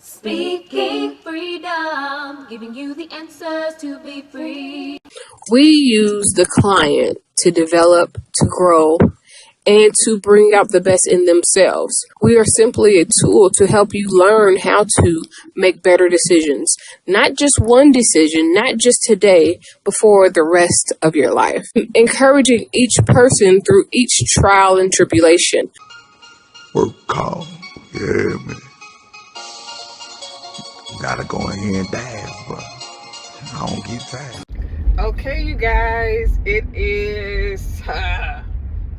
Speaking freedom, giving you the answers to be free. We use the client to develop, to grow, and to bring out the best in themselves. We are simply a tool to help you learn how to make better decisions. Not just one decision, not just today, but for the rest of your life. Encouraging each person through each trial and tribulation. Work call. Yeah, man. Gotta go in here and dance, but I don't get tired. Okay, you guys, it is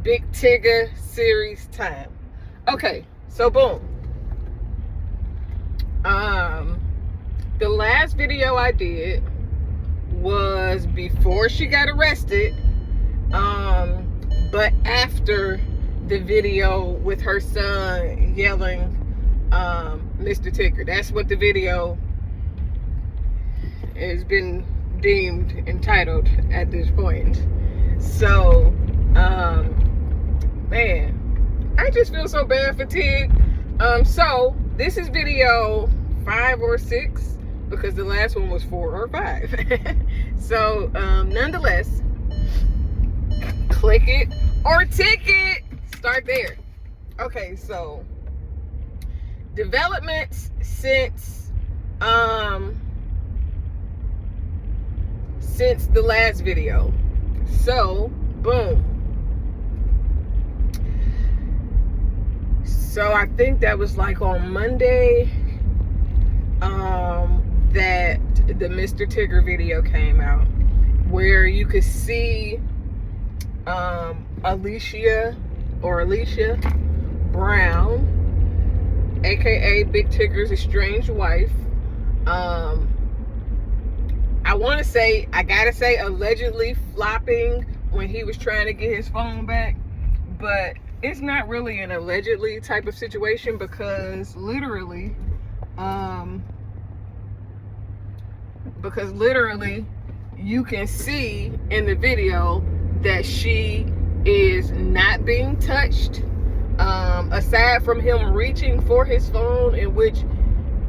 Big Tigger series time. Okay, so boom. The last video I did was before she got arrested, but after the video with her son yelling, Mr. Tigger. That's what the video has been deemed entitled at this point. So, man, I just feel so bad for Tig. So this is video 5 or 6 because the last one was 4 or 5. So, nonetheless, click it or ticket. Start there. Okay, so developments since the last video. So, boom. So I think that was like on Monday that the Mr. Tigger video came out, where you could see Alicia Brown, aka Big Tigger's estranged wife. I gotta say, allegedly flopping when he was trying to get his phone back, but it's not really an allegedly type of situation because literally you can see in the video that she is not being touched, aside from him reaching for his phone, in which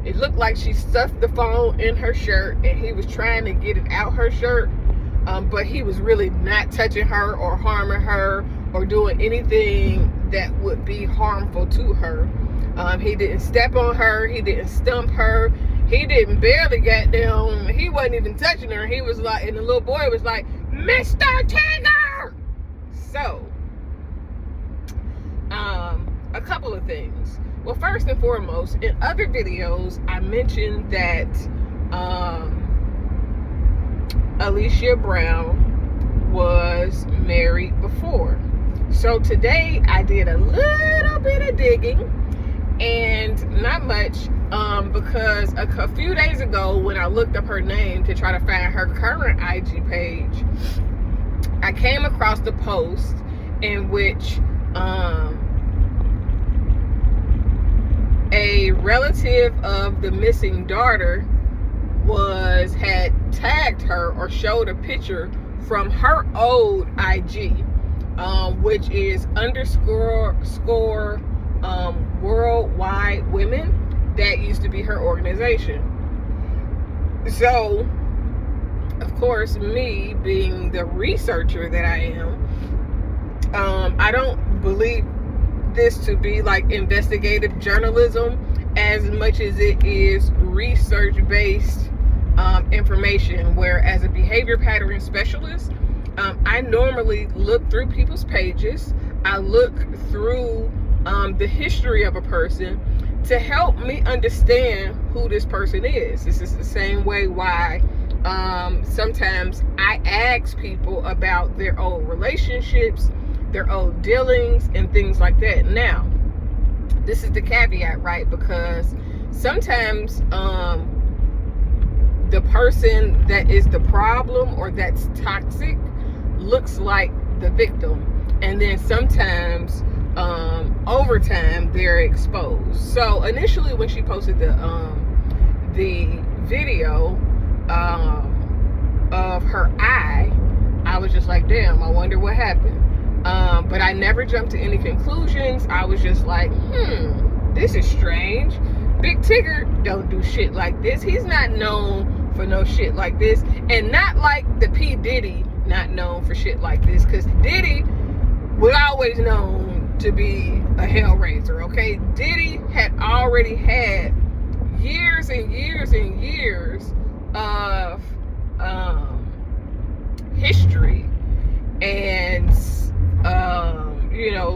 it looked like she stuffed the phone in her shirt and he was trying to get it out her shirt, but he was really not touching her or harming her or doing anything that would be harmful to her. He didn't step on her, he didn't stump her, he didn't barely get down, he wasn't even touching her. He was like, and the little boy was like, Mr. Tigger! So, a couple of things. Well, first and foremost, in other videos, I mentioned that Alicia Brown was married before. So today I did a little bit of digging, and not much, because a few days ago when I looked up her name to try to find her current IG page, I came across the post in which a relative of the missing daughter had tagged her or showed a picture from her old IG, which is _ worldwide women. That used to be her organization. So, of course, me being the researcher that I am, I don't believe this to be like investigative journalism as much as it is research-based information, where as a behavior pattern specialist, I normally look through people's pages. I look through the history of a person to help me understand who this person is. This is the same way why sometimes I ask people about their old relationships, their old dealings, and things like that. Now, this is the caveat, right? Because sometimes the person that is the problem or that's toxic looks like the victim, and then sometimes over time they're exposed. So initially when she posted the video of her eye, I was just like, damn, I wonder what happened. But I never jumped to any conclusions. I was just like, this is strange. Big Tigger don't do shit like this. He's not known for no shit like this. And not like the P. Diddy not known for shit like this. Because Diddy was always known to be a hellraiser, okay? Diddy had already had years and years and years of history and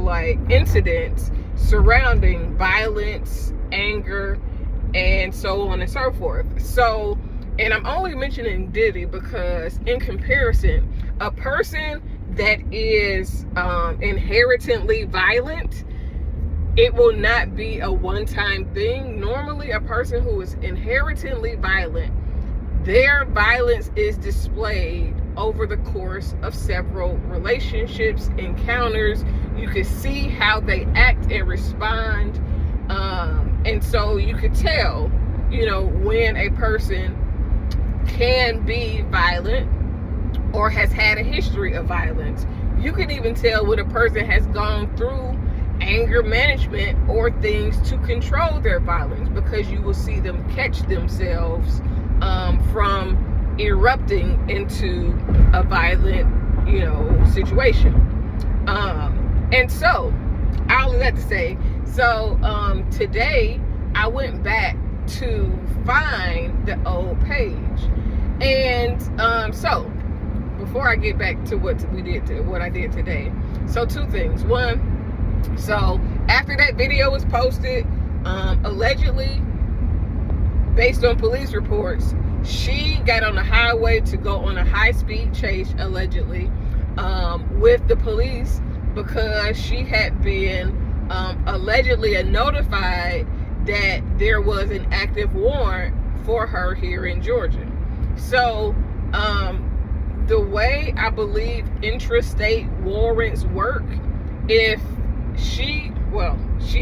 like incidents surrounding violence, anger, and so on and so forth. So, and I'm only mentioning Diddy because in comparison, a person that is inherently violent, it will not be a one-time thing. Normally, a person who is inherently violent, their violence is displayed over the course of several relationships, encounters. You can see how they act and respond. And so you could tell, when a person can be violent or has had a history of violence. You can even tell when a person has gone through anger management or things to control their violence, because you will see them catch themselves from erupting into a violent, situation. And so, all of that to say, today I went back to find the old page. And so, before I get back to what I did today, so two things. One, so after that video was posted, allegedly, based on police reports, she got on the highway to go on a high-speed chase, allegedly, with the police because she had been allegedly notified that there was an active warrant for her here in Georgia. So, the way I believe intrastate warrants work, if she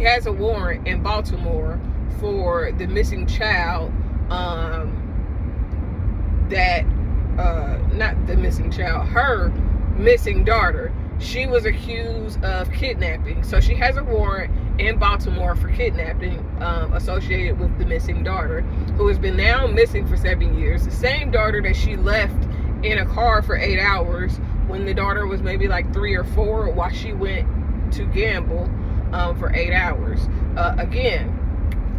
has a warrant in Baltimore for the missing child, her missing daughter. She was accused of kidnapping. So she has a warrant in Baltimore for kidnapping associated with the missing daughter, who has been now missing for 7 years. The same daughter that she left in a car for 8 hours when the daughter was maybe like 3 or 4 while she went to gamble for 8 hours. Again,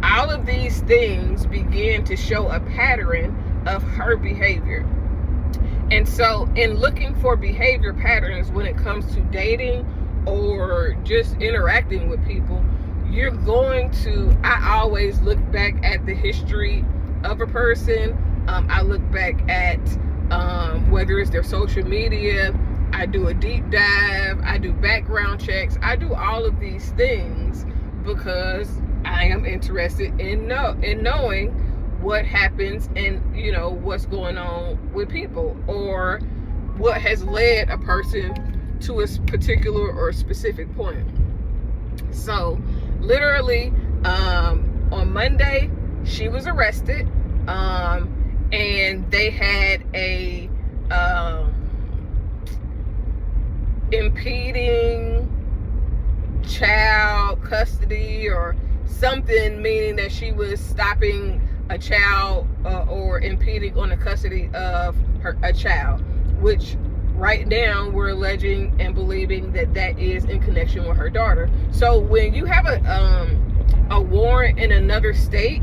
all of these things begin to show a pattern of her behavior. And so in looking for behavior patterns when it comes to dating or just interacting with people, I always look back at the history of a person. I look back at whether it's their social media. I do a deep dive. I do background checks. I do all of these things because I am interested in knowing what happens and what's going on with people, or what has led a person to a particular or specific point. So literally on Monday she was arrested, and they had a impeding child custody or something, meaning that she was stopping a child or impeding on the custody of a child, which right now we're alleging and believing that is in connection with her daughter. So when you have a warrant in another state,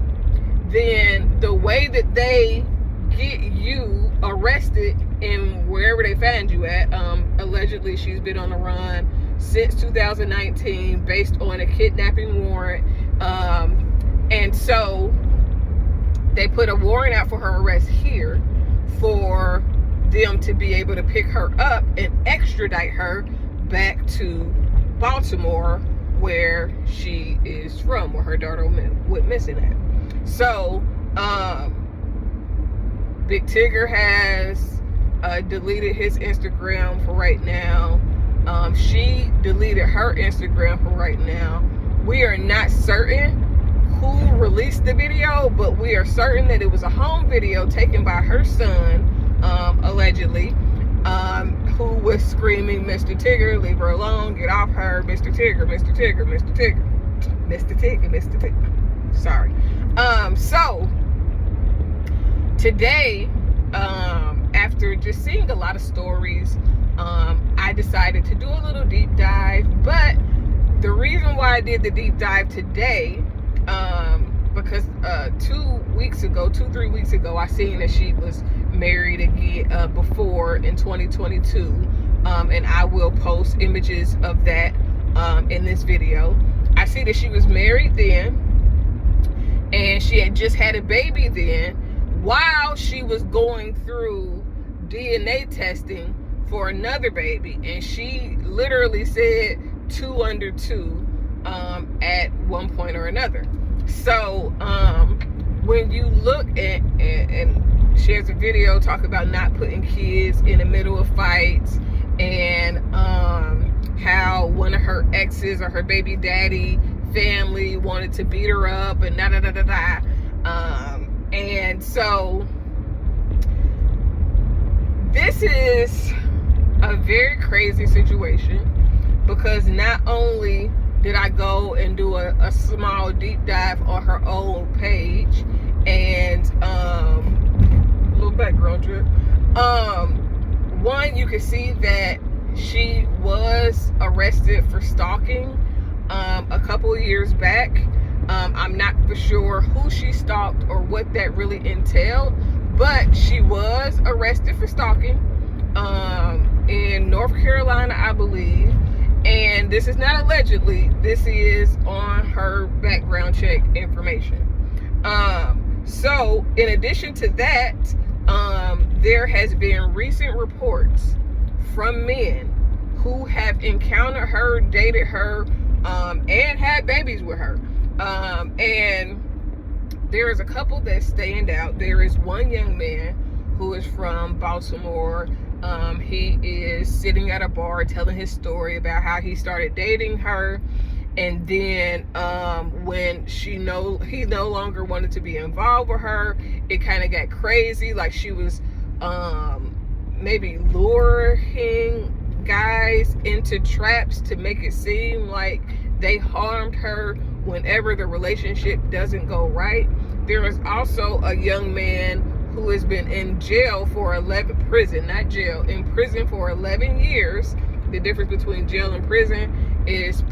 then the way that they get you arrested in wherever they find you at, allegedly she's been on the run since 2019 based on a kidnapping warrant, and so they put a warrant out for her arrest here for them to be able to pick her up and extradite her back to Baltimore, where she is from, where her daughter went missing at. So Big Tigger has deleted his Instagram for right now. She deleted her Instagram for right now. We are not certain who released the video, but we are certain that it was a home video taken by her son, allegedly, who was screaming, "Mr. Tigger, leave her alone, get off her, Mr. Tigger, Mr. Tigger, Mr. Tigger, Mr. Tigger, Mr. Tigger." Sorry. today, after just seeing a lot of stories, I decided to do a little deep dive. But the reason why I did the deep dive today, because 3 weeks ago, I seen that she was married again before in 2022, and I will post images of that in this video. I see that she was married then, and she had just had a baby then, while she was going through DNA testing for another baby, and she literally said 2 under 2 at one point or another. So when you look at and she has a video talk about not putting kids in the middle of fights, and how one of her exes or her baby daddy family wanted to beat her up and and so this is a very crazy situation, because not only did I go and do a small deep dive on her old page, and a little background trip, one, you can see that she was arrested for stalking a couple of years back. I'm not for sure who she stalked or what that really entailed, but she was arrested for stalking in North Carolina, I believe. And this is not allegedly, this is on her background check information. So in addition to that, there has been recent reports from men who have encountered her, dated her, and had babies with her. And there is a couple that stand out. There is one young man who is from Baltimore. He is sitting at a bar telling his story about how he started dating her, and then when he no longer wanted to be involved with her, it kind of got crazy. Like, she was maybe luring guys into traps to make it seem like they harmed her whenever the relationship doesn't go right. There is also a young man who has been in jail for in prison for 11 years. The difference between jail and prison is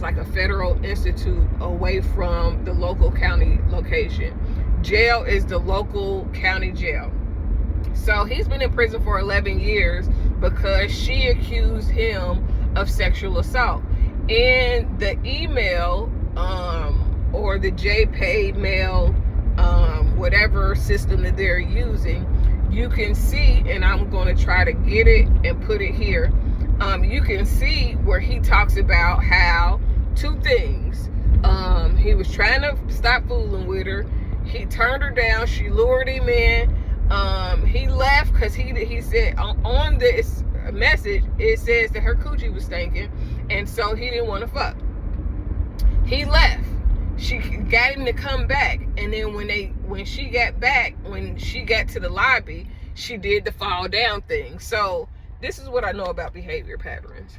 like a federal institute away from the local county location. Jail is the local county jail. So he's been in prison for 11 years because she accused him of sexual assault. In the email, or the JPay mail, whatever system that they're using, you can see, and I'm going to try to get it and put it here. You can see where he talks about how 2 things. He was trying to stop fooling with her. He turned her down. She lured him in. He left because he said on this message, it says that her coochie was stinking, and so he didn't want to fuck. He left. She got him to come back, and then when she got to the lobby, she did the fall down thing. So this is what I know about behavior patterns.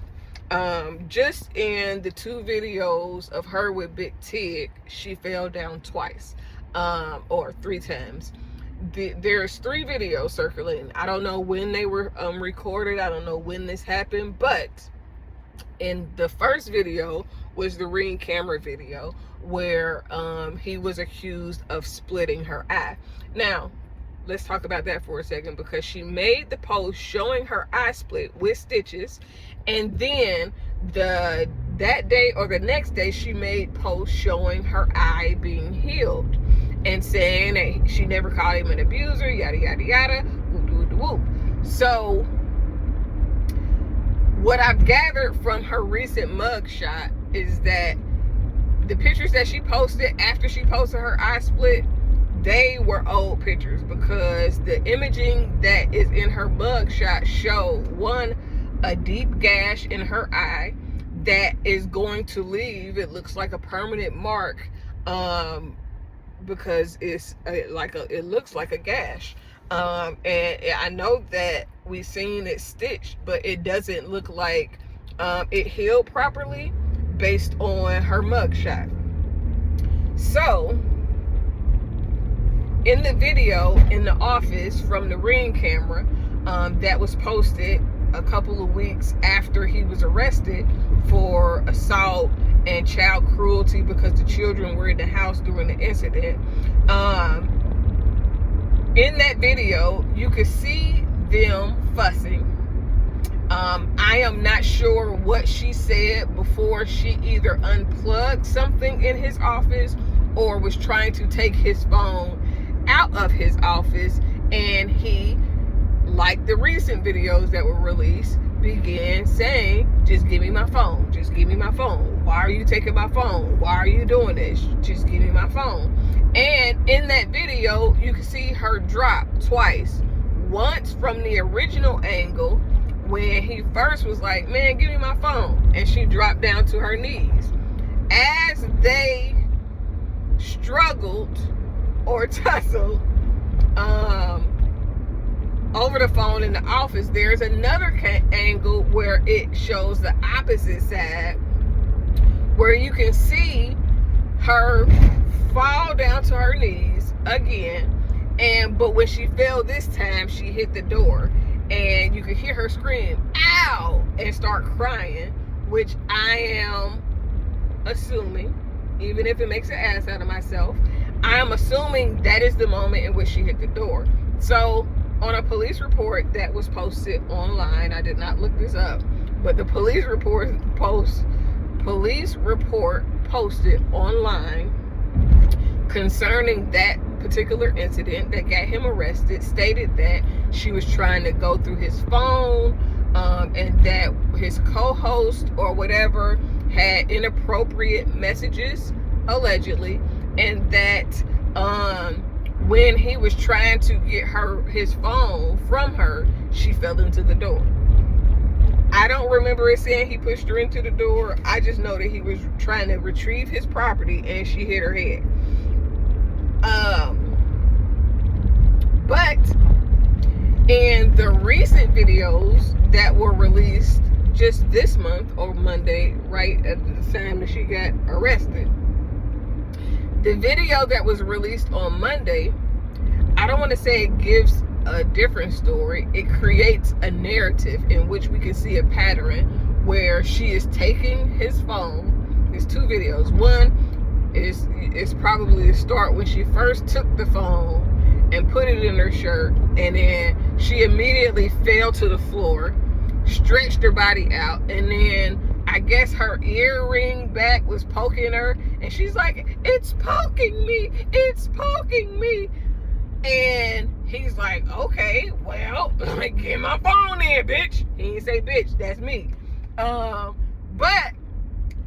Just in the 2 videos of her with Big Tig, she fell down twice, or 3 times. There's 3 videos circulating. I don't know when they were recorded. I don't know when this happened, but in the first video was the Ring camera video where he was accused of splitting her eye. Now, let's talk about that for a second, because she made the post showing her eye split with stitches, and then that day or the next day she made posts showing her eye being healed and saying that she never called him an abuser, yada yada yada, whoop whoop whoop. So what I've gathered from her recent mugshot is that the pictures that she posted after she posted her eye split, they were old pictures, because the imaging that is in her mugshot show, one, a deep gash in her eye that is going to leave, it looks like a permanent mark, because it looks like a gash. And I know that we've seen it stitched, but it doesn't look like it healed properly based on her mugshot. So in the video in the office from the Ring camera that was posted a couple of weeks after he was arrested for assault and child cruelty because the children were in the house during the incident. In that video, you could see them fussing. I am not sure what she said before she either unplugged something in his office or was trying to take his phone out of his office, and he, like the recent videos that were released, began saying, just give me my phone, just give me my phone. Why are you taking my phone? Why are you doing this? Just give me my phone. And in that video, you can see her drop twice. Once from the original angle when he first was like, man, give me my phone. And she dropped down to her knees. As they struggled or tussled over the phone in the office, there's another angle where it shows the opposite side, where you can see her fall down to her knees again, but when she fell this time, she hit the door, and you could hear her scream, ow, and start crying, which I am assuming, even if it makes an ass out of myself, I am assuming that is the moment in which she hit the door. So on a police report that was posted online, I did not look this up, but the police report posted online concerning that particular incident that got him arrested stated that she was trying to go through his phone, and that his co-host or whatever had inappropriate messages, allegedly, and that when he was trying to get his phone from her, she fell into the door. I don't remember it saying he pushed her into the door. I just know that he was trying to retrieve his property and she hit her head. But in the recent videos that were released just this month or Monday, right at the time that she got arrested, the video that was released on Monday, I don't want to say it gives a different story. It creates a narrative in which we can see a pattern where she is taking his phone. There's two videos. One is probably the start when she first took the phone and put it in her shirt, and then she immediately fell to the floor, stretched her body out, and then I guess her earring back was poking her, and she's like, it's poking me, it's poking me. And he's like, okay, well, get my phone in, bitch. He didn't say bitch, that's me. But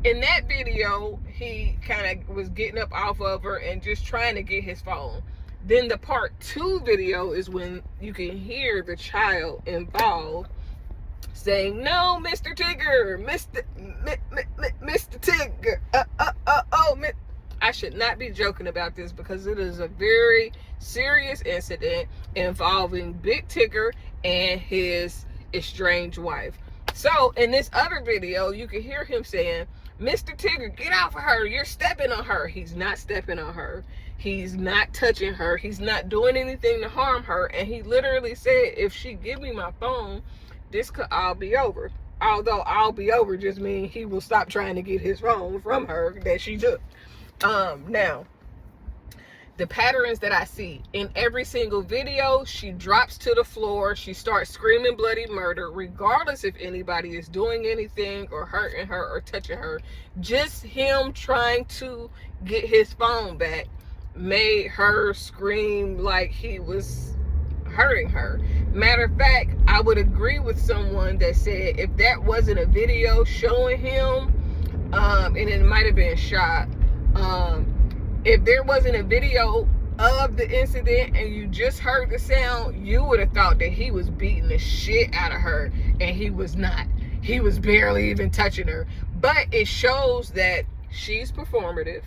in that video, he kind of was getting up off of her and just trying to get his phone. Then the part 2 video is when you can hear the child involved saying, no, Mr. Tigger, Mr. Tigger, I should not be joking about this because it is a very serious incident involving Big Tigger and his estranged wife. So in this other video, you can hear him saying, Mr. Tigger, get off of her. You're stepping on her. He's not stepping on her. He's not touching her. He's not doing anything to harm her. And he literally said, if she give me my phone, this could all be over. Although all be over just means he will stop trying to get his phone from her that she took. Now, the patterns that I see in every single video, she drops to the floor, she starts screaming bloody murder, regardless if anybody is doing anything or hurting her or touching her. Just him trying to get his phone back made her scream like he was hurting her. Matter of fact, I would agree with someone that said if that wasn't a video showing him, and it might have been shot, if there wasn't a video of the incident and you just heard the sound, you would have thought that he was beating the shit out of her, and he was not. He was barely even touching her. But it shows that she's performative.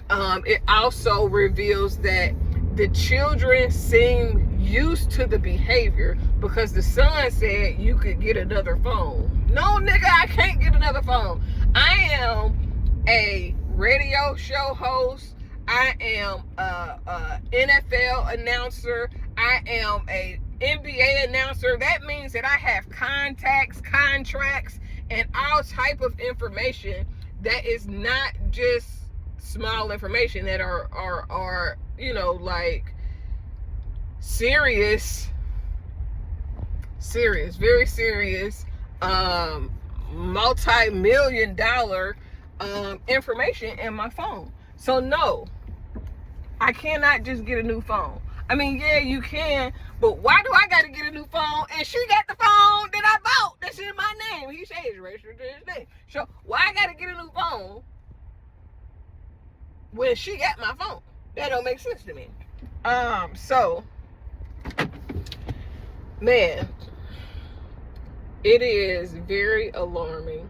It also reveals that the children seem used to the behavior because the son said you could get another phone. No, nigga, I can't get another phone. I am a radio show host. I am a NFL announcer. I am a NBA announcer. That means that I have contacts, contracts, and all type of information that is not just small information, that are you know, like serious, very serious, multi-million dollar information in my phone. So no, I cannot just get a new phone. I mean, yeah, you can, but why do I gotta get a new phone? And she got the phone that I bought that's in my name. He said it's registered to his name. So why I gotta get a new phone when she got my phone? That don't make sense to me. So, man, it is very alarming,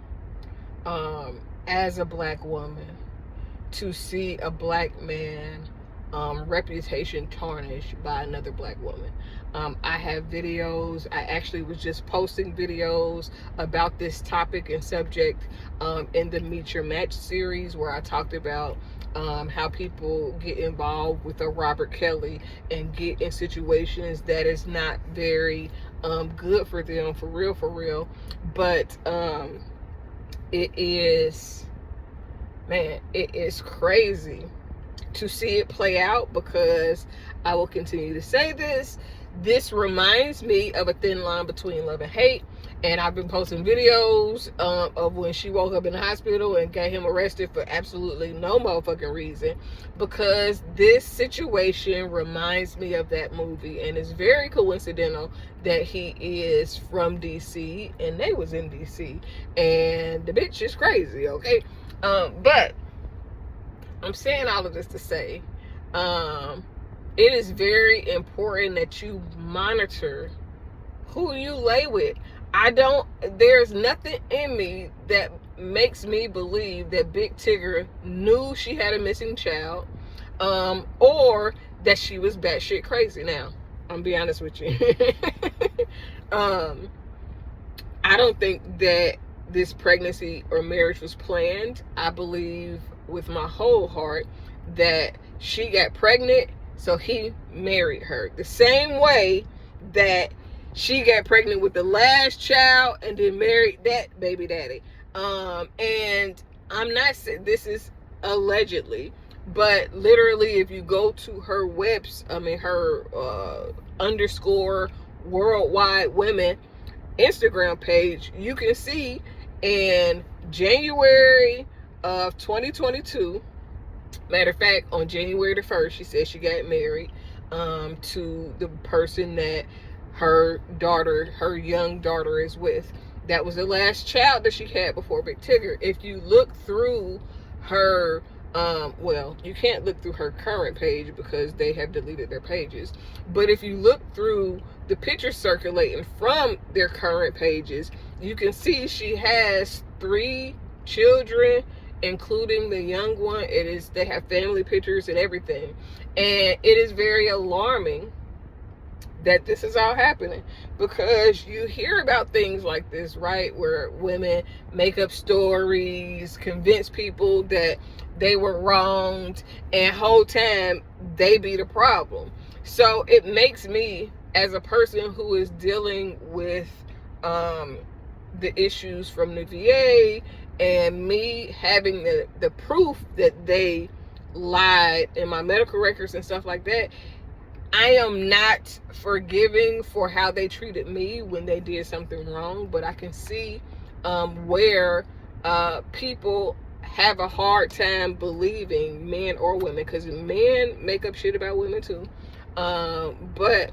as a black woman, to see a black man reputation tarnished by another black woman. I have videos. I actually was just posting videos about this topic and subject in the Meet Your Match series, where I talked about how people get involved with a Robert Kelly and get in situations that is not very good for them, for real. But it is, man, it is crazy to see it play out, because I will continue to say this reminds me of a thin line between love and hate. And I've been posting videos of when she woke up in the hospital and got him arrested for absolutely no motherfucking reason, because this situation reminds me of that movie. And it's very coincidental that he is from DC and they was in DC, and the bitch is crazy, okay? But I'm saying all of this to say, it is very important that you monitor who you lay with. There's nothing in me that makes me believe that Big Tigger knew she had a missing child, or that she was batshit crazy. Now, I'm be honest with you. I don't think that this pregnancy or marriage was planned. I believe with my whole heart that she got pregnant, so he married her. The same way that she got pregnant with the last child and then married that baby daddy. And I'm not saying this is allegedly, but literally, if you go to her her underscore worldwide women Instagram page, you can see in January of 2022, matter of fact, on January the 1st, she said she got married to the person that her young daughter is with. That was the last child that she had before Big Tigger. If you look through her, well, you can't look through her current page because they have deleted their pages. But if you look through the pictures circulating from their current pages, you can see she has 3 children, including the young one. They have family pictures and everything. And it is very alarming that this is all happening, because you hear about things like this, right, where women make up stories, convince people that they were wronged, and whole time they be the problem. So it makes me, as a person who is dealing with the issues from the VA, and me having the proof that they lied in my medical records and stuff like that, I am not forgiving for how they treated me when they did something wrong. But I can see where people have a hard time believing, men or women, because men make up shit about women too. But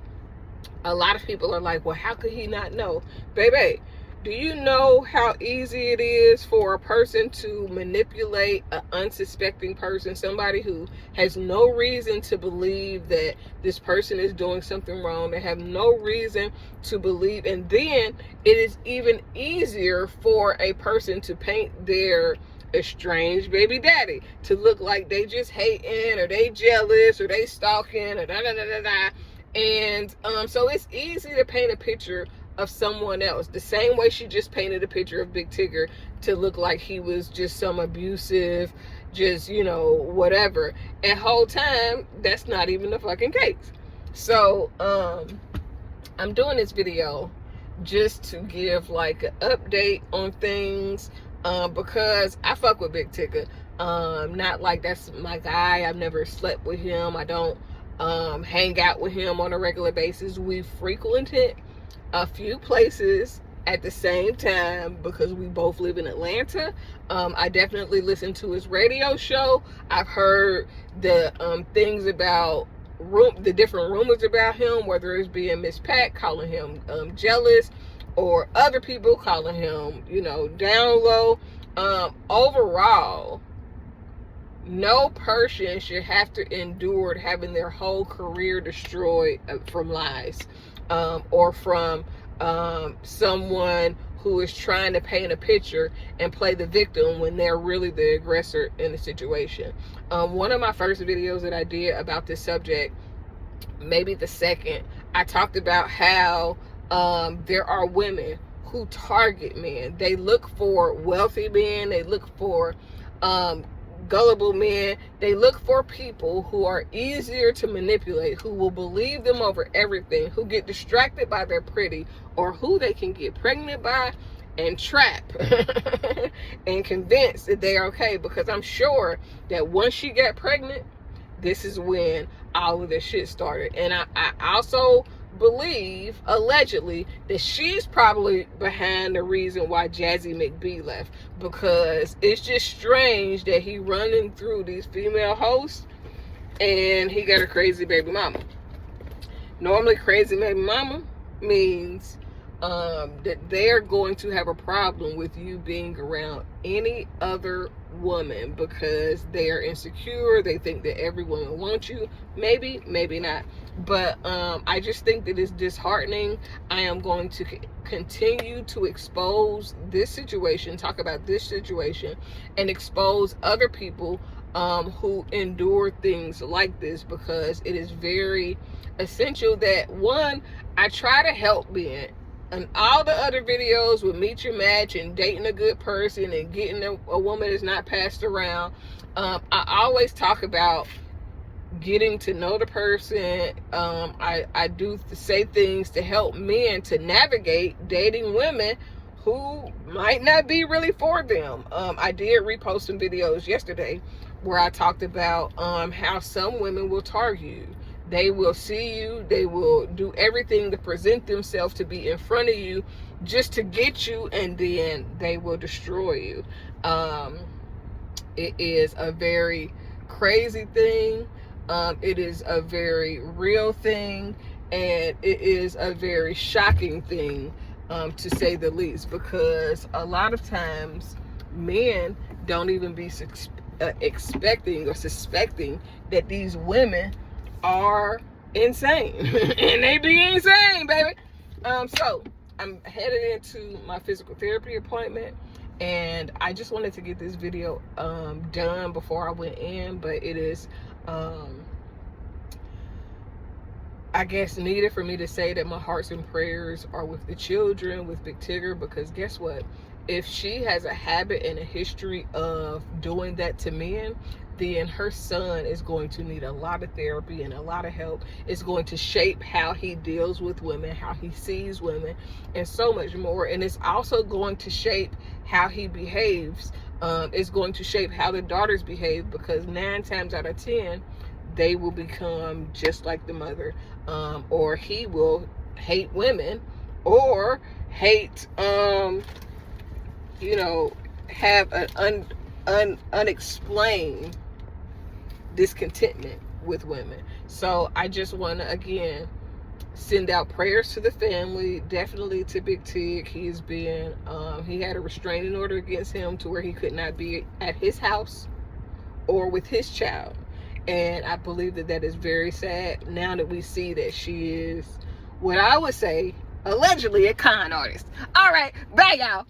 a lot of people are like, well, how could he not know? Baby, do you know how easy it is for a person to manipulate an unsuspecting person, somebody who has no reason to believe that this person is doing something wrong? They have no reason to believe. And then it is even easier for a person to paint their estranged baby daddy to look like they just hating, or they jealous, or they stalking, or da-da-da-da-da. And so it's easy to paint a picture of someone else, the same way she just painted a picture of Big Tigger to look like he was just some abusive, just, whatever. And whole time, that's not even the fucking case. So, I'm doing this video just to give like an update on things, because I fuck with Big Tigger. Not like that's my guy. I've never slept with him. I don't hang out with him on a regular basis. We frequented a few places at the same time because we both live in Atlanta. I definitely listened to his radio show. I've heard the things about the different rumors about him, whether it's being Miss Pat calling him jealous, or other people calling him, down low. Overall, no person should have to endure having their whole career destroyed from lies, or from someone who is trying to paint a picture and play the victim when they're really the aggressor in the situation. One of my first videos that I did about this subject, maybe the second, I talked about how there are women who target men. They look for wealthy men. They look for gullible men. They look for people who are easier to manipulate, who will believe them over everything, who get distracted by their pretty, or who they can get pregnant by and trap and convince that they're okay. Because I'm sure that once she got pregnant, this is when all of this shit started. And I also believe, allegedly, that she's probably behind the reason why Jazzy McBee left, because it's just strange that he running through these female hosts and he got a crazy baby mama. Normally, crazy baby mama means that they're going to have a problem with you being around any other woman because they are insecure. They think that every woman wants you. Maybe, maybe not. But I just think that it's disheartening. I am going to continue to expose this situation, talk about this situation, and expose other people who endure things like this, because it is very essential that, one, I try to help men. And all the other videos with meet your match and dating a good person and getting a woman that's not passed around, I always talk about getting to know the person. I do say things to help men to navigate dating women who might not be really for them. I did repost some videos yesterday where I talked about how some women will target you. They will see you. They will do everything to present themselves to be in front of you just to get you, and then they will destroy you. It is a very crazy thing. It is a very real thing, and it is a very shocking thing, to say the least, because a lot of times men don't even be expecting or suspecting that these women are insane. And they be insane, baby. So I'm headed into my physical therapy appointment, and I just wanted to get this video done before I went in. But it is I guess needed for me to say that my hearts and prayers are with the children, with Big Tigger, because guess what? If she has a habit and a history of doing that to men, then her son is going to need a lot of therapy and a lot of help. It's going to shape how he deals with women, how he sees women, and so much more. And it's also going to shape how he behaves. It's going to shape how the daughters behave, because 9 times out of 10, they will become just like the mother. Or he will hate women, or hate, have an unexplained discontentment with women. So I just want to again send out prayers to the family, definitely to Big Tig. He's been he had a restraining order against him to where he could not be at his house or with his child, and I believe that is very sad now that we see that she is what I would say allegedly a con artist. All right, bye y'all.